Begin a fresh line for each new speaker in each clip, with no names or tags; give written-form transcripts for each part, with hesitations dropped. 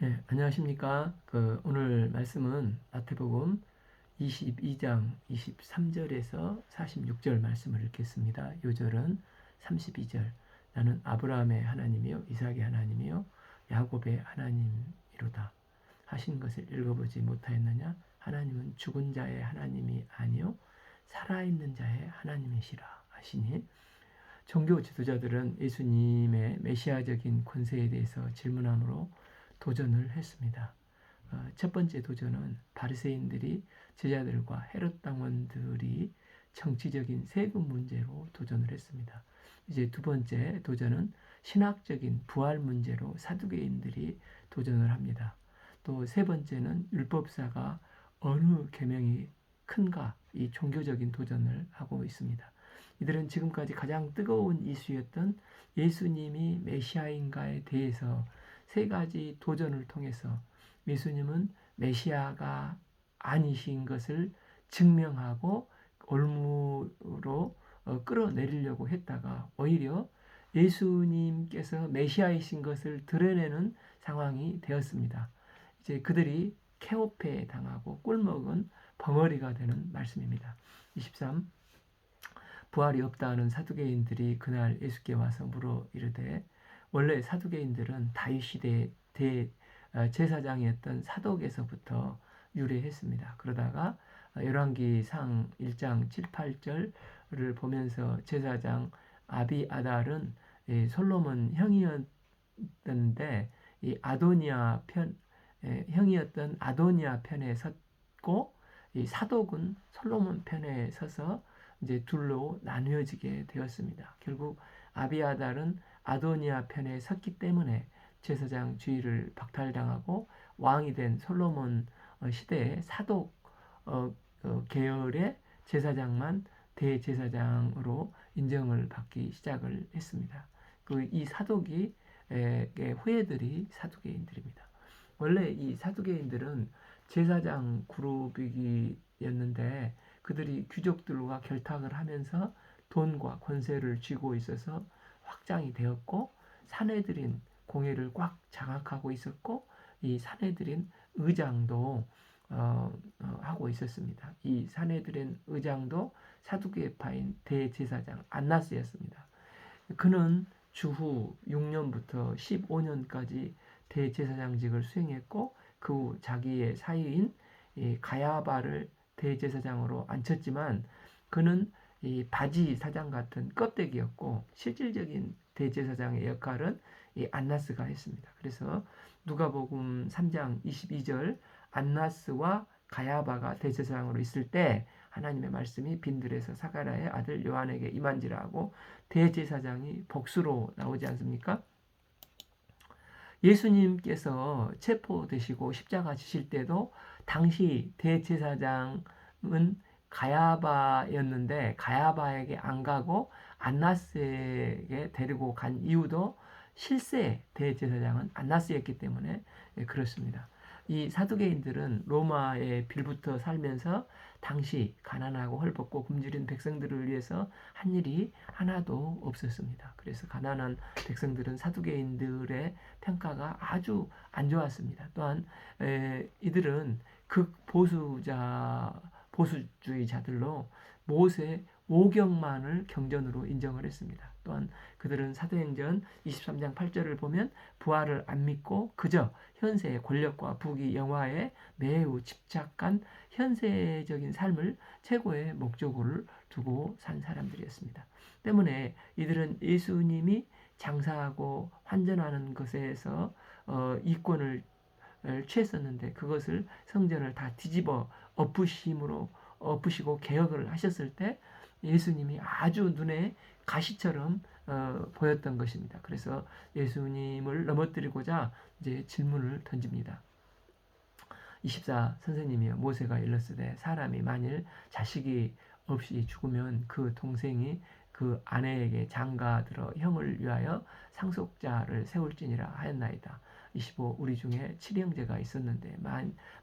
네, 안녕하십니까. 오늘 말씀은 마태복음 22장 23절에서 46절 말씀을 읽겠습니다. 요절은 32절. 나는 아브라함의 하나님이요 이삭의 하나님이요 야곱의 하나님이로다 하신 것을 읽어보지 못하였느냐? 하나님은 죽은 자의 하나님이 아니요 살아있는 자의 하나님이시라 하시니, 종교 지도자들은 예수님의 메시아적인 권세에 대해서 질문함으로 도전을 했습니다. 첫 번째 도전은 바리새인들이 제자들과 헤롯 당원들이 정치적인 세금 문제로 도전을 했습니다. 이제 두 번째 도전은 신학적인 부활 문제로 사두개인들이 도전을 합니다. 또 세 번째는 율법사가 어느 계명이 큰가, 이 종교적인 도전을 하고 있습니다. 이들은 지금까지 가장 뜨거운 이슈였던 예수님이 메시아인가에 대해서 세 가지 도전을 통해서 예수님은 메시아가 아니신 것을 증명하고 올무로 끌어내리려고 했다가, 오히려 예수님께서 메시아이신 것을 드러내는 상황이 되었습니다. 이제 그들이 케오페 당하고 꿀먹은 벙어리가 되는 말씀입니다. 23. 부활이 없다 하는 사두개인들이 그날 예수께 와서 물어 이르되, 원래 사두개인들은 다윗 시대 제사장이었던 사독에서부터 유래했습니다. 그러다가 열왕기상 1장 7, 8절을 보면서 제사장 아비아달은 솔로몬 형이었는데 이 아도니아 편 형이었던 아도니아 편에 섰고, 이 사독은 솔로몬 편에 서서 이제 둘로 나누어지게 되었습니다. 결국 아비아달은 아도니아 편에 섰기 때문에 제사장 주의를 박탈당하고 왕이 된 솔로몬 시대의 사독 계열의 제사장만 대제사장으로 인정을 받기 시작을 했습니다. 이 사독이 후예들이 사두개인들입니다. 원래 이 사두개인들은 제사장 그룹이었는데 그들이 귀족들과 결탁을 하면서 돈과 권세를 쥐고 있어서 확장이 되었고, 사내들인 공회를 꽉 장악하고 있었고, 이 사내들인 의장도 하고 있었습니다. 이 사내들인 의장도 사두개파인 대제사장 안나스였습니다. 그는 주후 6년부터 15년까지 대제사장직을 수행했고, 그 후 자기의 사위인 가야바를 대제사장으로 앉혔지만, 그는 이 바지 사장 같은 껍데기였고 실질적인 대제사장의 역할은 이 안나스가 했습니다. 그래서 누가복음 3장 22절, 안나스와 가야바가 대제사장으로 있을 때 하나님의 말씀이 빈들에서 사가랴의 아들 요한에게 임한지라 하고 대제사장이 복수로 나오지 않습니까? 예수님께서 체포되시고 십자가 지실 때도 당시 대제사장은 가야바였는데 가야바에게 안 가고 안나스에게 데리고 간 이유도 실세 대제사장은 안나스였기 때문에 그렇습니다. 이 사두개인들은 로마에 빌붙어 살면서 당시 가난하고 헐벗고 굶주린 백성들을 위해서 한 일이 하나도 없었습니다. 그래서 가난한 백성들은 사두개인들의 평가가 아주 안 좋았습니다. 또한 이들은 보수주의자들로 모세 오경만을 경전으로 인정을 했습니다. 또한 그들은 사도행전 23장 8절을 보면 부활을 안 믿고 그저 현세의 권력과 부귀 영화에 매우 집착한 현세적인 삶을 최고의 목적으로 두고 산 사람들이었습니다. 때문에 이들은 예수님이 장사하고 환전하는 것에서 이권을 취했었는데, 그것을 성전을 다 뒤집어 엎으시고 개혁을 하셨을 때 예수님이 아주 눈에 가시처럼 보였던 것입니다. 그래서 예수님을 넘어뜨리고자 이제 질문을 던집니다. 24. 선생님이여, 모세가 일렀으되 사람이 만일 자식이 없이 죽으면 그 동생이 그 아내에게 장가들어 형을 위하여 상속자를 세울지니라 하였나이다. 25 우리 중에 7형제가 있었는데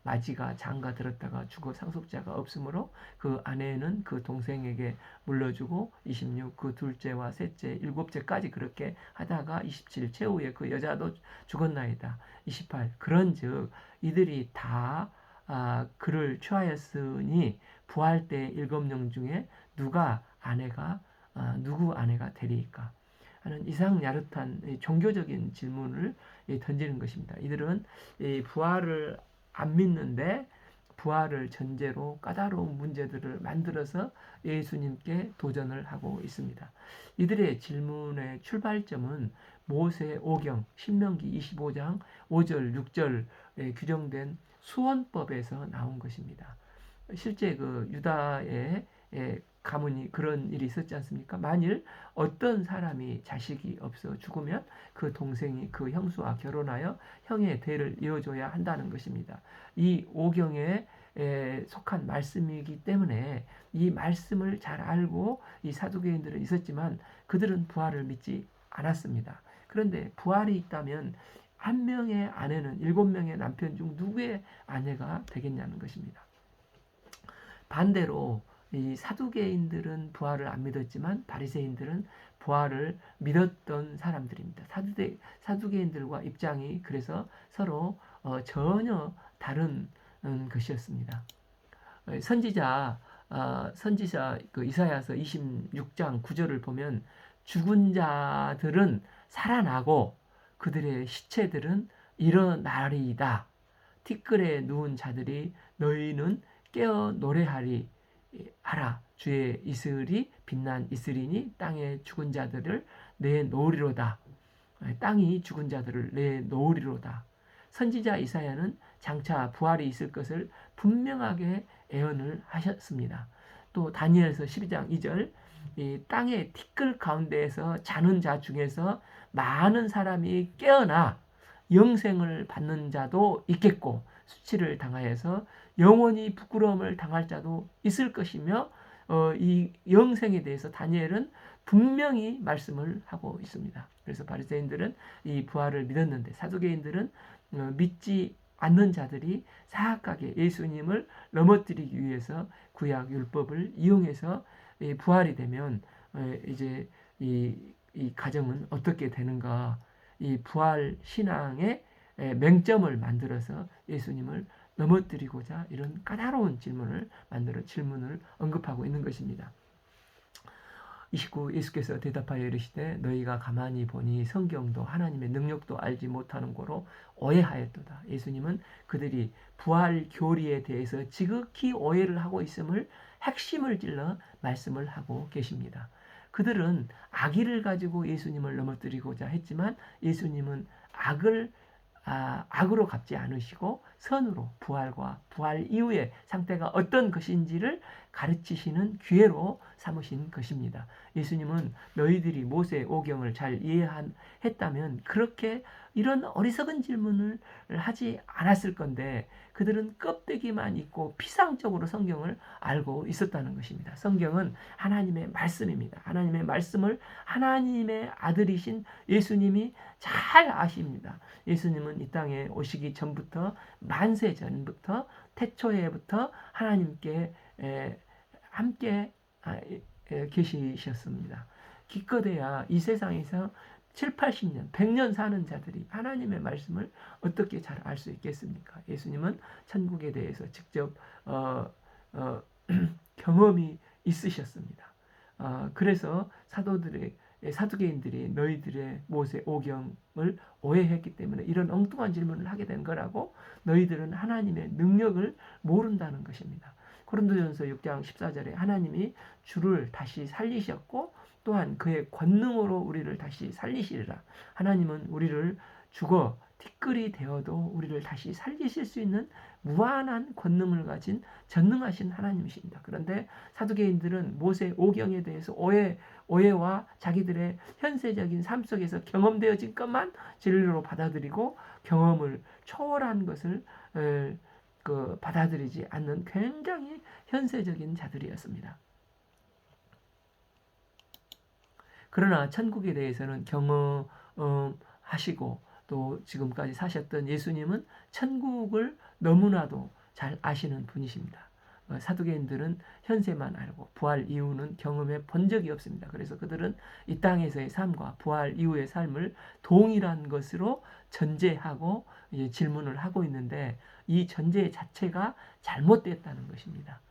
마지가 장가 들었다가 죽어 상속자가 없으므로 그 아내는 그 동생에게 물려주고 26 그 둘째와 셋째 일곱째까지 그렇게 하다가 27 최후에 그 여자도 죽었나이다. 28 그런즉 이들이 다 그를 취하였으니 부활 때 7명 중에 누구 아내가 되리이까 하는 이상 야릇한 종교적인 질문을 던지는 것입니다. 이들은 부활을 안 믿는데 부활을 전제로 까다로운 문제들을 만들어서 예수님께 도전을 하고 있습니다. 이들의 질문의 출발점은 모세 오경 신명기 25장 5절 6절에 규정된 수원법에서 나온 것입니다. 실제 그 유다의 가문이 그런 일이 있었지 않습니까? 만일 어떤 사람이 자식이 없어 죽으면 그 동생이 그 형수와 결혼하여 형의 대를 이어줘야 한다는 것입니다. 이 오경에 속한 말씀이기 때문에 이 말씀을 잘 알고 이 사두개인들은 있었지만 그들은 부활을 믿지 않았습니다. 그런데 부활이 있다면 한 명의 아내는 7명의 남편 중 누구의 아내가 되겠냐는 것입니다. 반대로 이 사두개인들은 부활을 안 믿었지만 바리새인들은 부활을 믿었던 사람들입니다. 사두개인들과 입장이 그래서 서로 전혀 다른 것이었습니다. 선지자 그 이사야서 26장 9절을 보면 죽은 자들은 살아나고 그들의 시체들은 일어나리이다. 티끌에 누운 자들이 너희는 깨어 노래하리 하라. 주의 이슬이 빛난 이슬이니 땅의 죽은 자들을 내놓으리로다. 땅이 죽은 자들을 내놓으리로다. 선지자 이사야는 장차 부활이 있을 것을 분명하게 예언을 하셨습니다. 또 다니엘서 12장 2절 이 땅의 티끌 가운데에서 자는 자 중에서 많은 사람이 깨어나 영생을 받는 자도 있겠고 수치를 당하여서 영원히 부끄러움을 당할 자도 있을 것이며 이 영생에 대해서 다니엘은 분명히 말씀을 하고 있습니다. 그래서 바리새인들은 이 부활을 믿었는데 사두개인들은 믿지 않는 자들이 사악하게 예수님을 넘어뜨리기 위해서 구약 율법을 이용해서 부활이 되면 이제 이 가정은 어떻게 되는가? 이 부활 신앙의 맹점을 만들어서 예수님을 넘어뜨리고자 이런 까다로운 질문을 언급하고 있는 것입니다. 29 예수께서 대답하여 이르시되 너희가 가만히 보니 성경도 하나님의 능력도 알지 못하는 고로 오해하였도다. 예수님은 그들이 부활 교리에 대해서 지극히 오해를 하고 있음을 핵심을 찔러 말씀을 하고 계십니다. 그들은 악의를 가지고 예수님을 넘어뜨리고자 했지만 예수님은 악으로 갚지 않으시고 선으로 부활과 부활 이후의 상태가 어떤 것인지를 가르치시는 기회로 삼으신 것입니다. 예수님은 너희들이 모세 오경을 잘 이해했다면 그렇게 이런 어리석은 질문을 하지 않았을 건데 그들은 껍데기만 있고 피상적으로 성경을 알고 있었다는 것입니다. 성경은 하나님의 말씀입니다. 하나님의 말씀을 하나님의 아들이신 예수님이 잘 아십니다. 예수님은 이 땅에 오시기 전부터 만세 전부터 태초에부터 하나님께 함께 계시셨습니다. 기껏해야 이 세상에서 7, 80년, 100년 사는 자들이 하나님의 말씀을 어떻게 잘 알 수 있겠습니까? 예수님은 천국에 대해서 직접 경험이 있으셨습니다. 그래서 사두개인들이 너희들의 모세 오경을 오해했기 때문에 이런 엉뚱한 질문을 하게 된 거라고 너희들은 하나님의 능력을 모른다는 것입니다. 고린도전서 6장 14절에 하나님이 주를 다시 살리셨고 또한 그의 권능으로 우리를 다시 살리시리라. 하나님은 우리를 죽어 티끌이 되어도 우리를 다시 살리실 수 있는 무한한 권능을 가진 전능하신 하나님이십니다. 그런데 사두개인들은 모세 오경에 대해서 오해와 자기들의 현세적인 삶 속에서 경험되어진 것만 진리로 받아들이고 경험을 초월한 것을 받아들이지 않는 굉장히 현세적인 자들이었습니다. 그러나 천국에 대해서는 경험하시고 또 지금까지 사셨던 예수님은 천국을 너무나도 잘 아시는 분이십니다. 사두개인들은 현세만 알고 부활 이후는 경험해 본 적이 없습니다. 그래서 그들은 이 땅에서의 삶과 부활 이후의 삶을 동일한 것으로 전제하고 질문을 하고 있는데 이 전제 자체가 잘못됐다는 것입니다.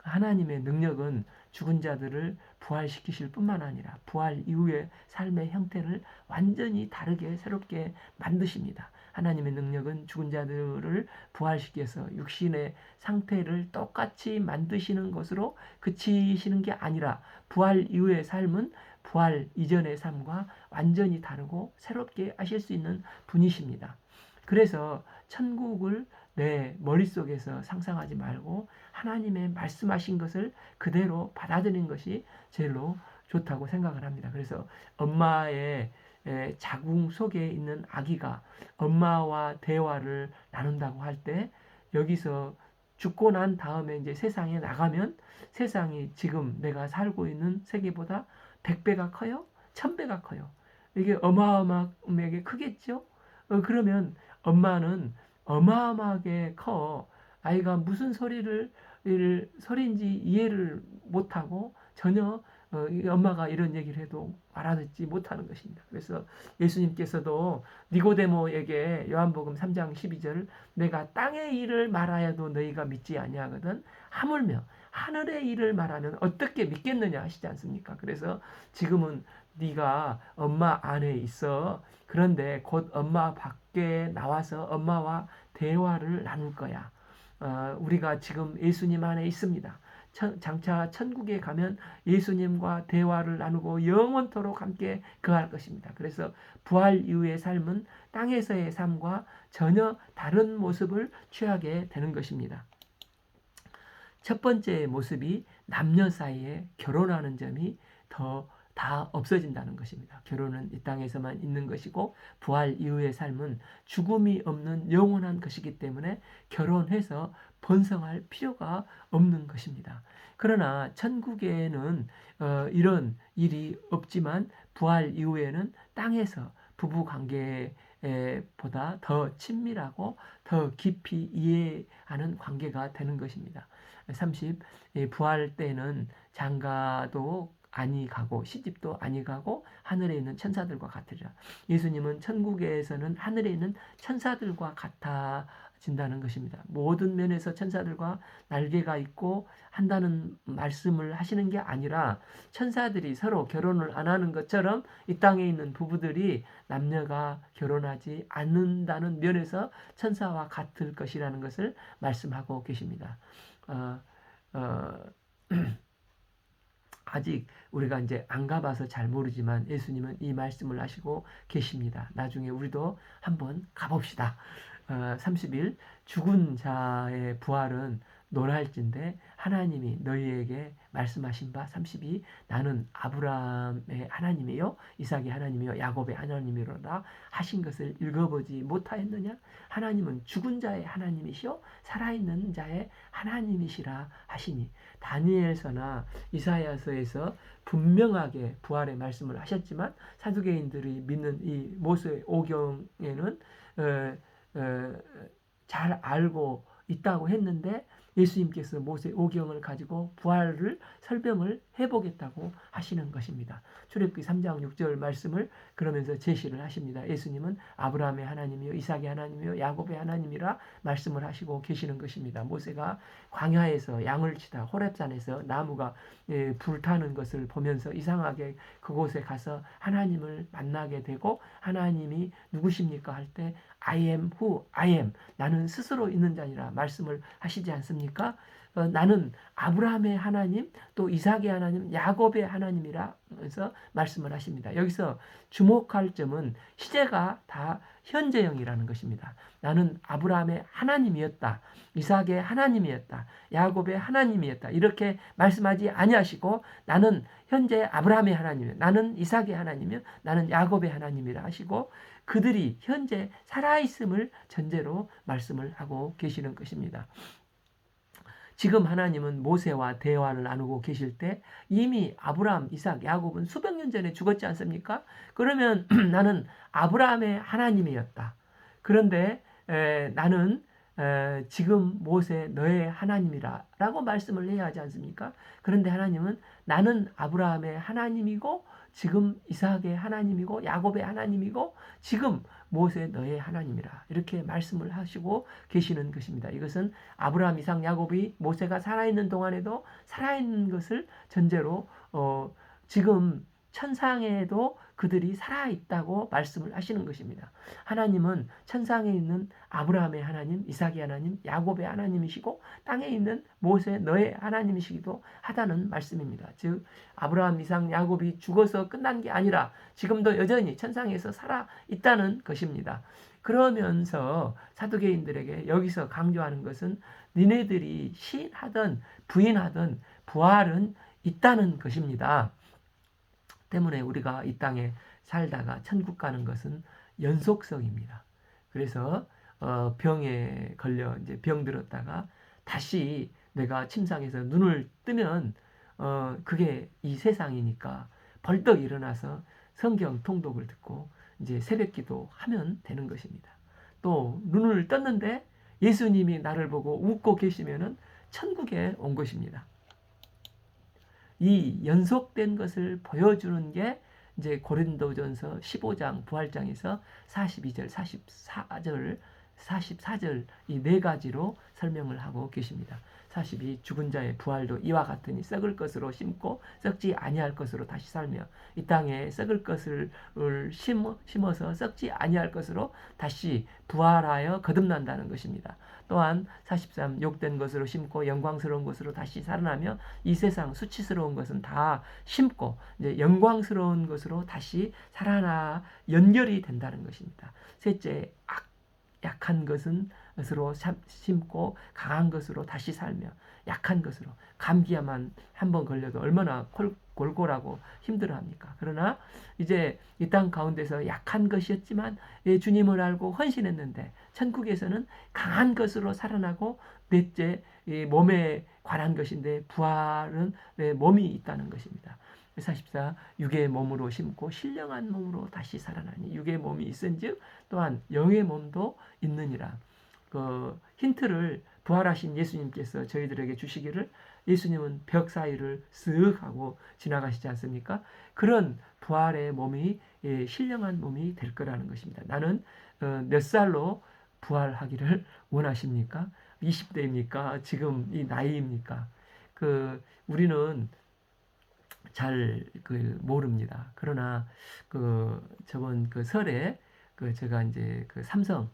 하나님의 능력은 죽은 자들을 부활시키실 뿐만 아니라 부활 이후의 삶의 형태를 완전히 다르게 새롭게 만드십니다. 하나님의 능력은 죽은 자들을 부활시켜서 육신의 상태를 똑같이 만드시는 것으로 그치시는 게 아니라 부활 이후의 삶은 부활 이전의 삶과 완전히 다르고 새롭게 하실 수 있는 분이십니다. 그래서 천국을 내 머릿속에서 상상하지 말고 하나님의 말씀하신 것을 그대로 받아들이는 것이 제일로 좋다고 생각을 합니다. 그래서 엄마의 자궁 속에 있는 아기가 엄마와 대화를 나눈다고 할 때 여기서 죽고 난 다음에 이제 세상에 나가면 세상이 지금 내가 살고 있는 세계보다 100배가 커요? 1000배가 커요. 이게 어마어마하게 크겠죠? 그러면 엄마는 어마어마하게 커. 아이가 무슨 소리인지 이해를 못하고 전혀 엄마가 이런 얘기를 해도 알아듣지 못하는 것입니다. 그래서 예수님께서도 니고데모에게 요한복음 3장 12절 내가 땅의 일을 말하여도 너희가 믿지 아니하거든 하물며 하늘의 일을 말하면 어떻게 믿겠느냐 하시지 않습니까? 그래서 지금은 네가 엄마 안에 있어. 그런데 곧 엄마 밖에 나와서 엄마와 대화를 나눌 거야. 우리가 지금 예수님 안에 있습니다. 장차 천국에 가면 예수님과 대화를 나누고 영원토록 함께 거할 것입니다. 그래서 부활 이후의 삶은 땅에서의 삶과 전혀 다른 모습을 취하게 되는 것입니다. 첫 번째 모습이 남녀 사이에 결혼하는 점이 다 없어진다는 것입니다. 결혼은 이 땅에서만 있는 것이고 부활 이후의 삶은 죽음이 없는 영원한 것이기 때문에 결혼해서 번성할 필요가 없는 것입니다. 그러나 천국에는 이런 일이 없지만 부활 이후에는 땅에서 부부 관계보다 더 친밀하고 더 깊이 이해하는 관계가 되는 것입니다. 30. 부활 때는 장가도 아니 가고 시집도 아니 가고 하늘에 있는 천사들과 같으리라. 예수님은 천국에서는 하늘에 있는 천사들과 같아진다는 것입니다. 모든 면에서 천사들과 날개가 있고 한다는 말씀을 하시는 게 아니라 천사들이 서로 결혼을 안 하는 것처럼 이 땅에 있는 부부들이 남녀가 결혼하지 않는다는 면에서 천사와 같을 것이라는 것을 말씀하고 계십니다. 아직 우리가 이제 안 가봐서 잘 모르지만 예수님은 이 말씀을 하시고 계십니다. 나중에 우리도 한번 가봅시다. 30일 죽은 자의 부활은 논할진대 하나님이 너희에게 말씀하신 바 32 나는 아브라함의 하나님이요 이삭의 하나님이요 야곱의 하나님이로다 하신 것을 읽어보지 못하였느냐? 하나님은 죽은 자의 하나님이시요 살아있는 자의 하나님이시라 하시니 다니엘서나 이사야서에서 분명하게 부활의 말씀을 하셨지만 사두개인들이 믿는 이 모세 오경에는 잘 알고 있다고 했는데 예수님께서 모세 오경을 가지고 부활을 설명을 해보겠다고 하시는 것입니다. 출애굽기 3장 6절 말씀을 그러면서 제시를 하십니다. 예수님은 아브라함의 하나님이요 이삭의 하나님이요 야곱의 하나님이라 말씀을 하시고 계시는 것입니다. 모세가 광야에서 양을 치다 호렙산에서 나무가 불타는 것을 보면서 이상하게 그곳에 가서 하나님을 만나게 되고 하나님이 누구십니까 할 때 I am who I am 나는 스스로 있는 자니라 말씀을 하시지 않습니까? 나는 아브라함의 하나님 또 이삭의 하나님 야곱의 하나님이라 해서 말씀을 하십니다. 여기서 주목할 점은 시제가 다 현재형이라는 것입니다. 나는 아브라함의 하나님이었다. 이삭의 하나님이었다. 야곱의 하나님이었다. 이렇게 말씀하지 아니하시고 나는 현재 아브라함의 하나님이요. 나는 이삭의 하나님이요. 나는 야곱의 하나님이라 하시고 그들이 현재 살아있음을 전제로 말씀을 하고 계시는 것입니다. 지금 하나님은 모세와 대화를 나누고 계실 때 이미 아브라함, 이삭, 야곱은 수백 년 전에 죽었지 않습니까? 그러면 나는 아브라함의 하나님이었다. 그런데 나는 지금 모세 너의 하나님이라 라고 말씀을 해야 하지 않습니까? 그런데 하나님은 나는 아브라함의 하나님이고 지금 이삭의 하나님이고 야곱의 하나님이고 지금 모세 너의 하나님이라 이렇게 말씀을 하시고 계시는 것입니다. 이것은 아브라함, 이삭, 야곱이 모세가 살아있는 동안에도 살아있는 것을 전제로 지금 천상에도 그들이 살아있다고 말씀을 하시는 것입니다. 하나님은 천상에 있는 아브라함의 하나님, 이삭의 하나님, 야곱의 하나님이시고 땅에 있는 모세 너의 하나님이시기도 하다는 말씀입니다. 즉 아브라함, 이삭, 야곱이 죽어서 끝난 게 아니라 지금도 여전히 천상에서 살아있다는 것입니다. 그러면서 사두개인들에게 여기서 강조하는 것은 니네들이 시인하든 부인하든 부활은 있다는 것입니다. 때문에 우리가 이 땅에 살다가 천국 가는 것은 연속성입니다. 그래서 병에 걸려 이제 병들었다가 다시 내가 침상에서 눈을 뜨면 그게 이 세상이니까 벌떡 일어나서 성경 통독을 듣고 이제 새벽기도 하면 되는 것입니다. 또 눈을 떴는데 예수님이 나를 보고 웃고 계시면은 천국에 온 것입니다. 이 연속된 것을 보여주는 게 이제 고린도전서 15장 부활장에서 42절, 44절, 44절 이 네 가지로 설명을 하고 계십니다. 42 죽은 자의 부활도 이와 같으니 썩을 것으로 심고 썩지 아니할 것으로 다시 살며 이 땅에 썩을 것을 심어서 썩지 아니할 것으로 다시 부활하여 거듭난다는 것입니다. 또한 43 욕된 것으로 심고 영광스러운 것으로 다시 살아나며 이 세상 수치스러운 것은 다 심고 이제 영광스러운 것으로 다시 살아나 연결이 된다는 것입니다. 셋째 약한 것으로 심고 강한 것으로 다시 살며 약한 것으로 감기야만 한번 걸려도 얼마나 골골하고 힘들어합니까? 그러나 이제 이 땅 가운데서 약한 것이었지만 주님을 알고 헌신했는데 천국에서는 강한 것으로 살아나고 넷째 몸에 관한 것인데 부활은 몸이 있다는 것입니다. 44 육의 몸으로 심고 신령한 몸으로 다시 살아나니 육의 몸이 있은즉 또한 영의 몸도 있느니라. 그 힌트를 부활하신 예수님께서 저희들에게 주시기를 예수님은 벽 사이를 쓱 하고 지나가시지 않습니까? 그런 부활의 몸이 신령한 몸이 될 거라는 것입니다. 나는 몇 살로 부활하기를 원하십니까? 20대입니까? 지금 이 나이입니까? 우리는 잘 모릅니다. 그러나 저번 설에 제가 이제 삼성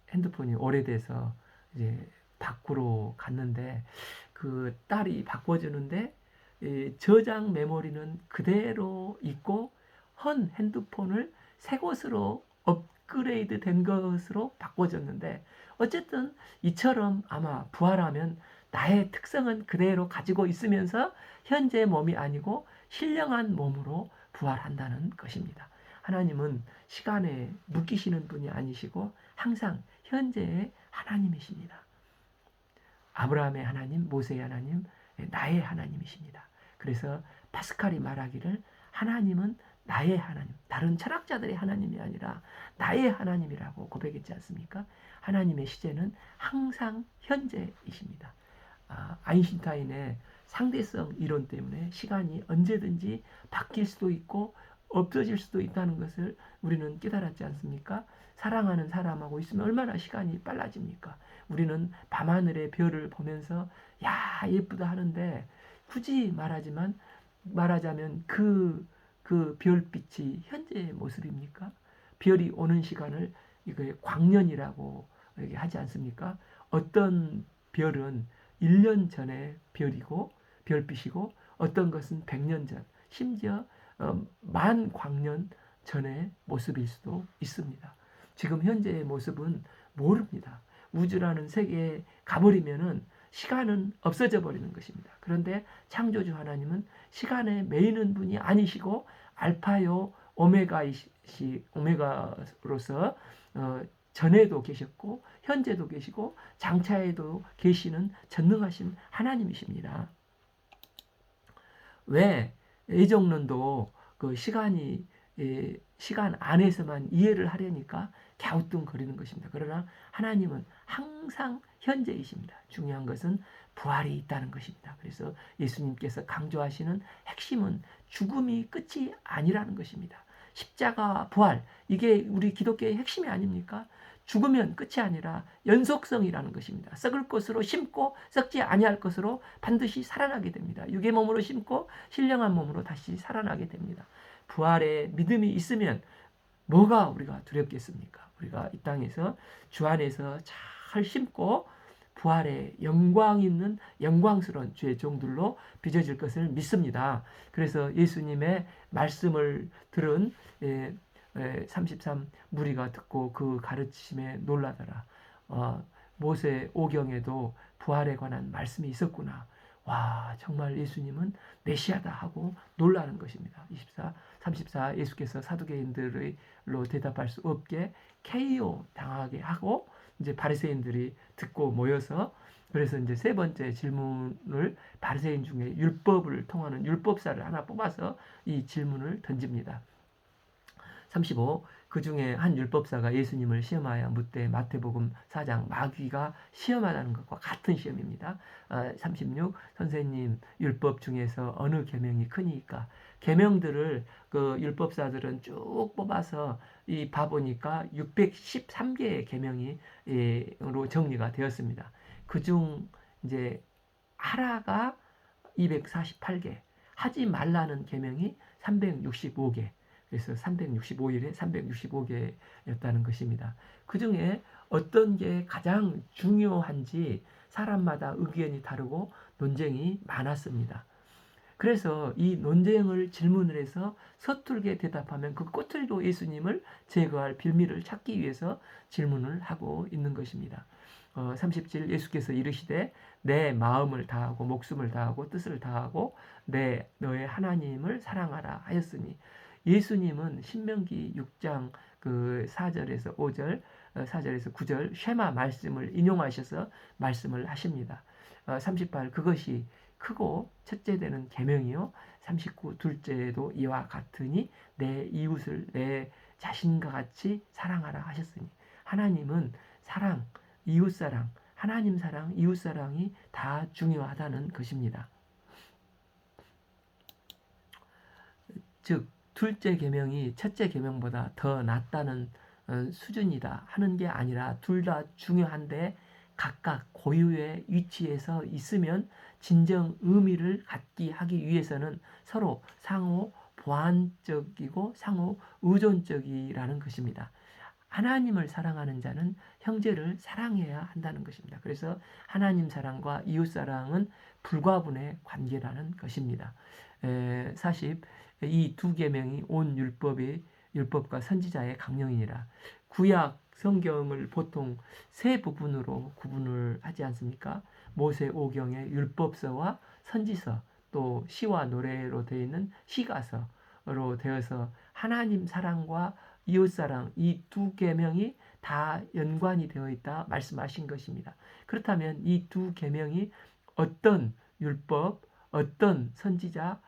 핸드폰이 오래돼서 이제 바꾸러 갔는데 딸이 바꿔주는데 저장 메모리는 그대로 있고 헌 핸드폰을 새 것으로 업그레이드 된 것으로 바꿔줬는데 어쨌든 이처럼 아마 부활하면 나의 특성은 그대로 가지고 있으면서 현재의 몸이 아니고 신령한 몸으로 부활한다는 것입니다. 하나님은 시간에 묶이시는 분이 아니시고 항상 현재의 하나님이십니다. 아브라함의 하나님, 모세의 하나님, 나의 하나님이십니다. 그래서 파스칼이 말하기를 하나님은 나의 하나님, 다른 철학자들의 하나님이 아니라 나의 하나님이라고 고백했지 않습니까? 하나님의 시제는 항상 현재이십니다. 아인슈타인의 상대성 이론 때문에 시간이 언제든지 바뀔 수도 있고 없어질 수도 있다는 것을 우리는 깨달았지 않습니까? 사랑하는 사람하고 있으면 얼마나 시간이 빨라집니까? 우리는 밤하늘의 별을 보면서 야 예쁘다 하는데 굳이 말하자면 그 별빛이 현재의 모습입니까? 별이 오는 시간을 광년이라고 하지 않습니까? 어떤 별은 1년 전의 별빛이고 어떤 것은 100년 전, 심지어 만 광년 전의 모습일 수도 있습니다. 지금 현재의 모습은 모릅니다. 우주라는 세계에 가버리면은 시간은 없어져 버리는 것입니다. 그런데 창조주 하나님은 시간에 매이는 분이 아니시고 알파요 오메가로서 전에도 계셨고 현재도 계시고 장차에도 계시는 전능하신 하나님이십니다. 왜 애정론도 그 시간 안에서만 이해를 하려니까 갸우뚱거리는 것입니다. 그러나 하나님은 항상 현재이십니다. 중요한 것은 부활이 있다는 것입니다. 그래서 예수님께서 강조하시는 핵심은 죽음이 끝이 아니라는 것입니다. 십자가 부활, 이게 우리 기독교의 핵심이 아닙니까? 죽으면 끝이 아니라 연속성이라는 것입니다. 썩을 것으로 심고 썩지 아니할 것으로 반드시 살아나게 됩니다. 육의 몸으로 심고 신령한 몸으로 다시 살아나게 됩니다. 부활의 믿음이 있으면 뭐가 우리가 두렵겠습니까? 우리가 이 땅에서 주 안에서 잘 심고 부활의 영광 있는 영광스러운 주의 종들로 빚어질 것을 믿습니다. 그래서 예수님의 말씀을 들은 33 무리가 듣고 그 가르치심에 놀라더라. 모세 오경에도 부활에 관한 말씀이 있었구나. 와, 정말 예수님은 메시아다 하고 놀라는 것입니다. 34 예수께서 사두개인들로 대답할 수 없게 KO 당하게 하고 이제 바리새인들이 듣고 모여서 그래서 이제 세 번째 질문을 바리새인 중에 율법을 통하는 율법사를 하나 뽑아서 이 질문을 던집니다. 35. 그 중에 한 율법사가 예수님을 시험하여 묻되 마태복음 4장 마귀가 시험하라는 것과 같은 시험입니다. 36. 선생님 율법 중에서 어느 계명이 크니까? 계명들을 그 율법사들은 쭉 뽑아서 이 봐보니까 613개의 계명이로 정리가 되었습니다. 그중 이제 하라가 248개, 하지 말라는 계명이 365개. 그래서 365일에 365개였다는 것입니다. 그 중에 어떤 게 가장 중요한지 사람마다 의견이 다르고 논쟁이 많았습니다. 그래서 이 논쟁을 질문을 해서 서툴게 대답하면 그 꼬투리로 예수님을 제거할 빌미를 찾기 위해서 질문을 하고 있는 것입니다. 37 예수께서 이르시되 내 마음을 다하고 목숨을 다하고 뜻을 다하고 너의 하나님을 사랑하라 하였으니 예수님은 신명기 6장 그 4절에서 5절, 4절에서 9절 쉐마 말씀을 인용하셔서 말씀을 하십니다. 38 그것이 크고 첫째 되는 계명이요 39 둘째도 이와 같으니 내 이웃을 내 자신과 같이 사랑하라 하셨으니 하나님은 사랑, 이웃사랑, 하나님 사랑, 이웃사랑이 다 중요하다는 것입니다. 즉 둘째 계명이 첫째 계명보다 더 낫다는 수준이다 하는 게 아니라 둘 다 중요한데 각각 고유의 위치에서 있으면 진정 의미를 갖게 하기 위해서는 서로 상호 보완적이고 상호 의존적이라는 것입니다. 하나님을 사랑하는 자는 형제를 사랑해야 한다는 것입니다. 그래서 하나님 사랑과 이웃 사랑은 불가분의 관계라는 것입니다. 40 이 두 계명이 온 율법과 선지자의 강령이니라. 구약 성경을 보통 세 부분으로 구분을 하지 않습니까? 모세 오경의 율법서와 선지서, 또 시와 노래로 되어 있는 시가서로 되어서 하나님 사랑과 이웃 사랑 이 두 계명이 다 연관이 되어 있다 말씀하신 것입니다. 그렇다면 이 두 계명이 어떤 율법, 어떤 선지자,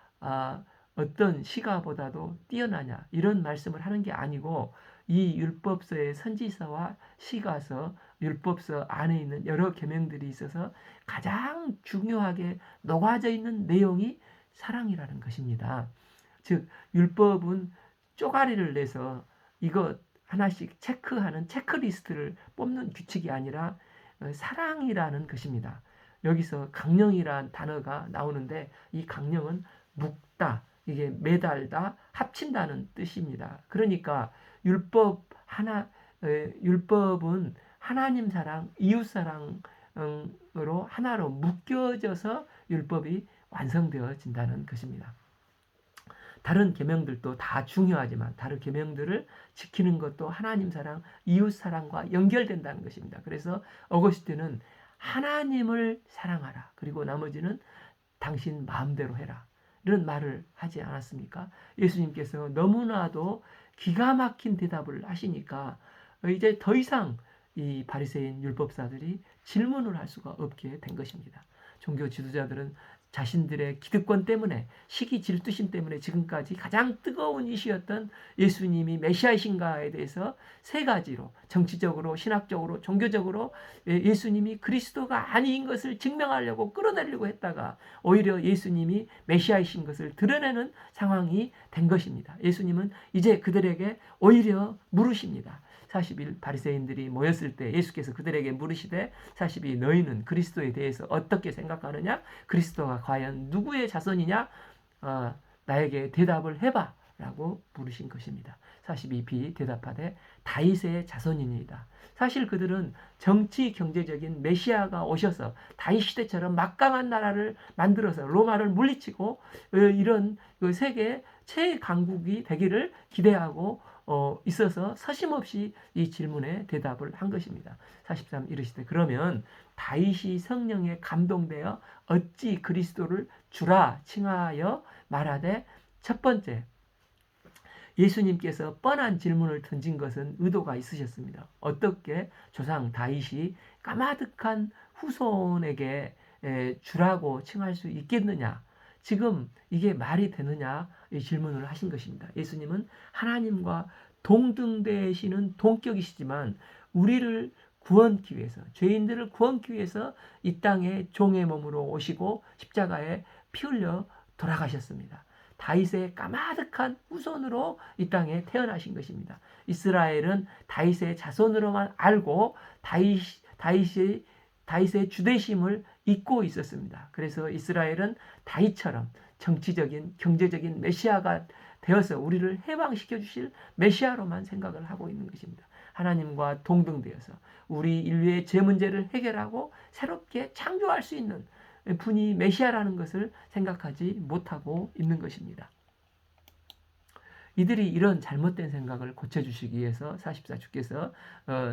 어떤 시가보다도 뛰어나냐 이런 말씀을 하는 게 아니고 이 율법서의 선지서와 시가서, 율법서 안에 있는 여러 계명들이 있어서 가장 중요하게 녹아져 있는 내용이 사랑이라는 것입니다. 즉 율법은 쪼가리를 내서 이거 하나씩 체크하는 체크리스트를 뽑는 규칙이 아니라 사랑이라는 것입니다. 여기서 강령이란 단어가 나오는데 이 강령은 묶다, 이게 매달다, 합친다는 뜻입니다. 그러니까 율법은 하나님 사랑, 이웃 사랑으로 하나로 묶여져서 율법이 완성되어진다는 것입니다. 다른 계명들도 다 중요하지만 다른 계명들을 지키는 것도 하나님 사랑, 이웃 사랑과 연결된다는 것입니다. 그래서 어거스틴은 하나님을 사랑하라. 그리고 나머지는 당신 마음대로 해라. 이런 말을 하지 않았습니까? 예수님께서 너무나도 기가 막힌 대답을 하시니까 이제 더 이상 이 바리새인 율법사들이 질문을 할 수가 없게 된 것입니다. 종교 지도자들은 자신들의 기득권 때문에, 시기 질투심 때문에 지금까지 가장 뜨거운 이슈였던 예수님이 메시아이신가에 대해서 세 가지로, 정치적으로, 신학적으로, 종교적으로 예수님이 그리스도가 아닌 것을 증명하려고 끌어내려고 했다가 오히려 예수님이 메시아이신 것을 드러내는 상황이 된 것입니다. 예수님은 이제 그들에게 오히려 물으십니다. 40일 바리새인들이 모였을 때 예수께서 그들에게 물으시되 40일 너희는 그리스도에 대해서 어떻게 생각하느냐? 그리스도가 과연 누구의 자손이냐? 나에게 대답을 해봐 라고 물으신 것입니다. 42b 대답하되 다윗의 자손이니이다. 사실 그들은 정치 경제적인 메시아가 오셔서 다윗 시대처럼 막강한 나라를 만들어서 로마를 물리치고 이런 세계 최강국이 되기를 기대하고 있어서 서심없이 이 질문에 대답을 한 것입니다. 43 이르시되 그러면 다윗이 성령에 감동되어 어찌 그리스도를 주라 칭하여 말하되 첫 번째 예수님께서 뻔한 질문을 던진 것은 의도가 있으셨습니다. 어떻게 조상 다윗이 까마득한 후손에게 주라고 칭할 수 있겠느냐? 지금 이게 말이 되느냐 이 질문을 하신 것입니다. 예수님은 하나님과 동등되시는 동격이시지만 우리를 구원기 위해서, 죄인들을 구원기 위해서 이 땅에 종의 몸으로 오시고 십자가에 피 흘려 돌아가셨습니다. 다윗의 까마득한 후손으로 이 땅에 태어나신 것입니다. 이스라엘은 다윗의 자손으로만 알고 다윗의 주대심을 잊고 있었습니다. 그래서 이스라엘은 다윗처럼 정치적인, 경제적인 메시아가 되어서 우리를 해방시켜 주실 메시아로만 생각을 하고 있는 것입니다. 하나님과 동등되어서 우리 인류의 죄 문제를 해결하고 새롭게 창조할 수 있는 분이 메시아라는 것을 생각하지 못하고 있는 것입니다. 이들이 이런 잘못된 생각을 고쳐주시기 위해서 44 주께서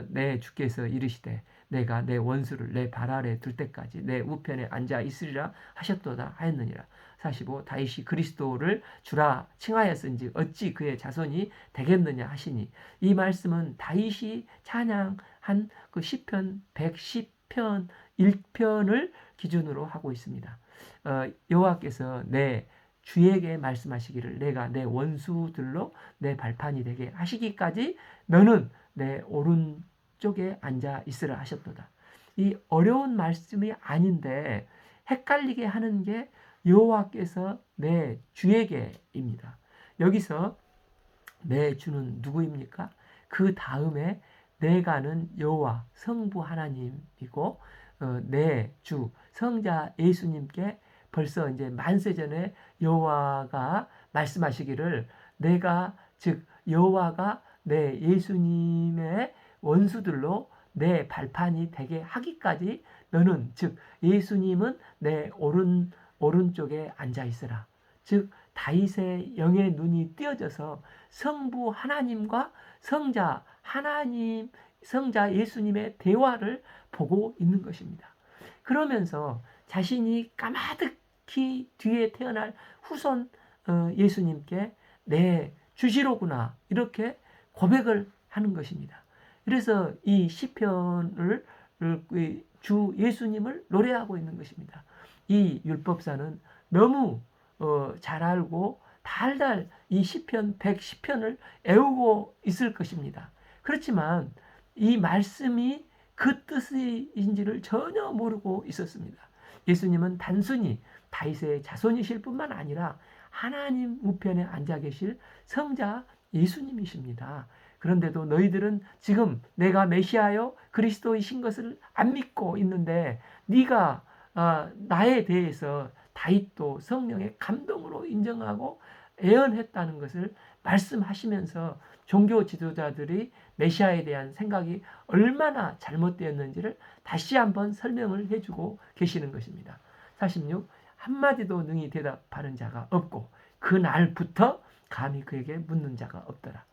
내 주께서 이르시되 내가 내 원수를 내 발 아래 둘 때까지 내 우편에 앉아 있으리라 하셨도다 하였느니라. 45 다윗이 그리스도를 주라 칭하였은지 어찌 그의 자손이 되겠느냐 하시니 이 말씀은 다윗이 찬양한 그 시편 110편 1편을 기준으로 하고 있습니다. 여호와께서 내 주에게 말씀하시기를 내가 내 원수들로 내 발판이 되게 하시기까지 너는 내 오른쪽에 앉아 있으라 하셨도다. 이 어려운 말씀이 아닌데 헷갈리게 하는 게 여호와께서 내 주에게입니다. 여기서 내 주는 누구입니까? 그 다음에 내가는 여호와 성부 하나님이고 내 주 성자 예수님께 벌써 이제 만세 전에 여호와가 말씀하시기를 내가 즉 여호와가 내 예수님의 원수들로 내 발판이 되게 하기까지 너는 즉 예수님은 내 오른쪽에 앉아 있으라. 즉 다윗의 영의 눈이 띄어져서 성부 하나님과 성자 하나님 성자 예수님의 대화를 보고 있는 것입니다. 그러면서 자신이 까마득히 뒤에 태어날 후손 예수님께 내 주시로구나 이렇게 고백을 하는 것입니다. 그래서 이 시편을 주 예수님을 노래하고 있는 것입니다. 이 율법사는 너무 잘 알고 달달 이 시편 110편을 애우고 있을 것입니다. 그렇지만 이 말씀이 그 뜻인지를 전혀 모르고 있었습니다. 예수님은 단순히 다윗의 자손이실 뿐만 아니라 하나님 우편에 앉아 계실 성자 예수님이십니다. 그런데도 너희들은 지금 내가 메시아요 그리스도이신 것을 안 믿고 있는데 네가 나에 대해서 다윗도 성령의 감동으로 인정하고 애언했다는 것을 말씀하시면서 종교 지도자들이 메시아에 대한 생각이 얼마나 잘못되었는지를 다시 한번 설명을 해주고 계시는 것입니다. 46 한마디도 능히 대답하는 자가 없고 그날부터 감히 그에게 묻는 자가 없더라.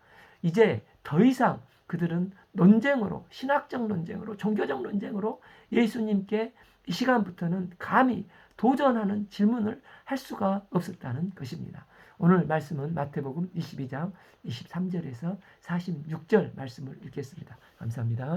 이제 더 이상 그들은 논쟁으로 신학적 논쟁으로 종교적 논쟁으로 예수님께 이 시간부터는 감히 도전하는 질문을 할 수가 없었다는 것입니다. 오늘 말씀은 마태복음 22장 23절에서 46절 말씀을 읽겠습니다. 감사합니다.